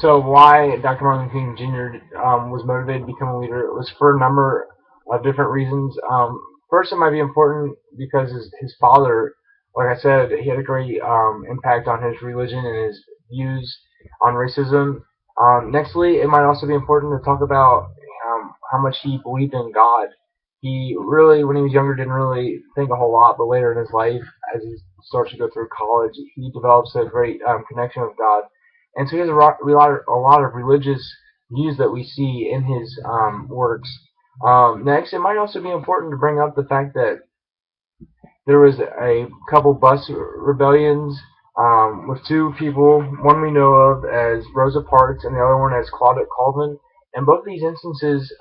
So why Dr. Martin Luther King Jr. Was motivated to become a leader was for a number of different reasons. First, it might be important because his father, like I said, he had a great impact on his religion and his views on racism. Nextly, it might also be important to talk about how much he believed in God. He really, when he was younger, didn't really think a whole lot, but later in his life, as he starts to go through college, he develops a great connection with God, and so he has a lot of religious views that we see in his works. Next, it might also be important to bring up the fact that there was a couple bus rebellions with two people, one we know of as Rosa Parks and the other one as Claudette Colvin. And both of these instances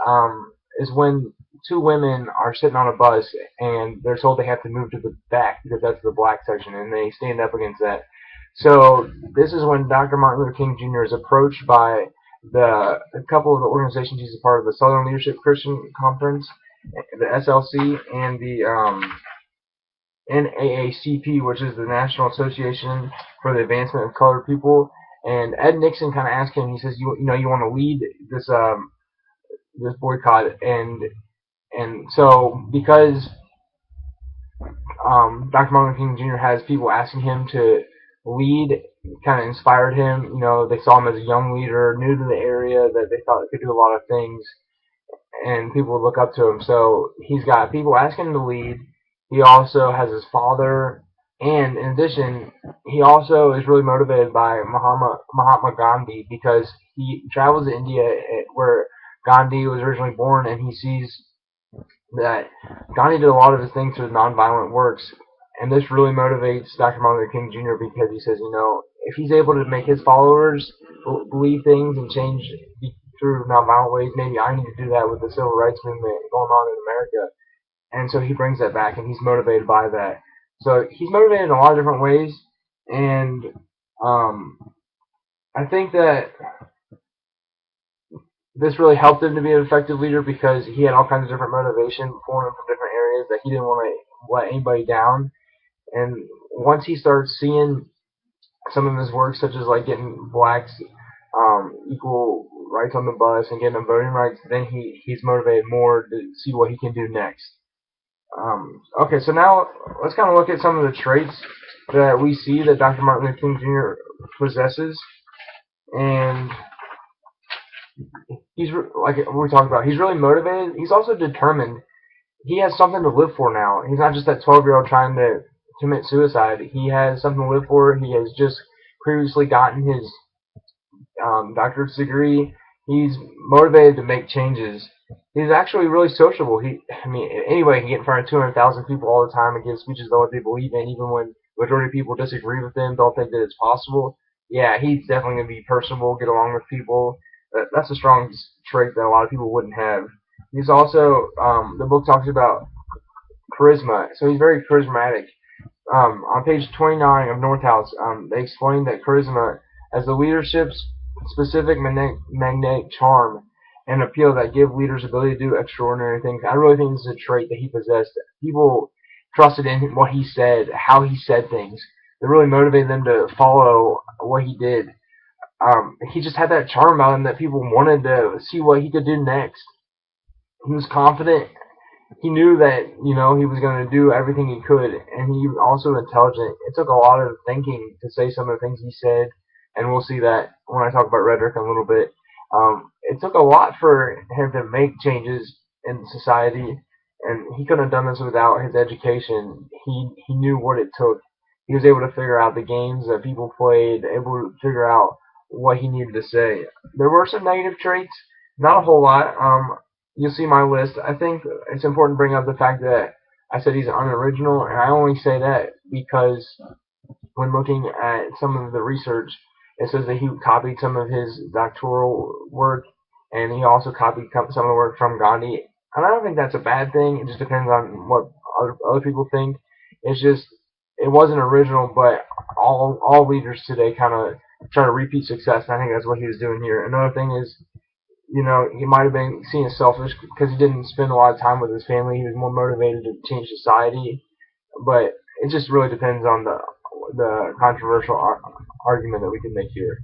is when two women are sitting on a bus and they're told they have to move to the back because that's the black section, and they stand up against that. So this is when Dr. Martin Luther King Jr. is approached by a couple of the organizations he's a part of, the Southern Leadership Christian Conference, the SLC, and the NAACP, which is the National Association for the Advancement of Colored People. And Ed Nixon kind of asked him. He says, you want to lead this boycott, and so because Dr. Martin Luther King Jr. has people asking him to lead, kind of inspired him. They saw him as a young leader, new to the area, that they thought could do a lot of things, and people would look up to him. So he's got people asking him to lead. He also has his father, and in addition, he also is really motivated by Mahatma Gandhi because he travels to India, where Gandhi was originally born, and he sees that Gandhi did a lot of his things through nonviolent works, and this really motivates Dr. Martin Luther King Jr. because he says, if he's able to make his followers believe things and change through nonviolent ways, maybe I need to do that with the civil rights movement going on in America. And so he brings that back, and he's motivated by that. So he's motivated in a lot of different ways, and um, I think that this really helped him to be an effective leader because he had all kinds of different motivation pulling him from different areas that he didn't want to let anybody down. And once he starts seeing some of his work, such as like getting blacks equal rights on the bus and getting them voting rights, then he's motivated more to see what he can do next. Okay, so now let's kind of look at some of the traits that we see that Dr. Martin Luther King Jr. possesses, and he's like we talked about. He's really motivated. He's also determined. He has something to live for now. He's not just that 12-year-old trying to commit suicide. He has something to live for. He has just previously gotten his doctorate's degree. He's motivated to make changes. He's actually really sociable. Anyway, he can get in front of 200,000 people all the time and give speeches about what they believe in, even when the majority of people disagree with him, don't think that it's possible. Yeah, he's definitely going to be personable, get along with people. That's a strong trait that a lot of people wouldn't have. He's also, the book talks about charisma, so he's very charismatic. On page 29 of Northhouse, they explain that charisma as the leadership's specific magnetic charm and appeal that give leaders ability to do extraordinary things. I really think this is a trait that he possessed. People trusted in what he said, how he said things. It really motivated them to follow what he did. He just had that charm about him that people wanted to see what he could do next. He was confident. He knew that he was going to do everything he could, and he was also intelligent. It took a lot of thinking to say some of the things he said, and we'll see that when I talk about rhetoric in a little bit. It took a lot for him to make changes in society, and he couldn't have done this without his education. He knew what it took. He was able to figure out the games that people played, able to figure out what he needed to say. There were some negative traits, not a whole lot. You'll see my list. I think it's important to bring up the fact that I said he's unoriginal, and I only say that because when looking at some of the research, it says that he copied some of his doctoral work, and he also copied some of the work from Gandhi. And I don't think that's a bad thing. It just depends on what other people think. It's just it wasn't original, but all leaders today kind of try to repeat success, and I think that's what he was doing here. Another thing is, he might have been seen as selfish because he didn't spend a lot of time with his family. He was more motivated to change society, but it just really depends on the controversial argument that we can make here.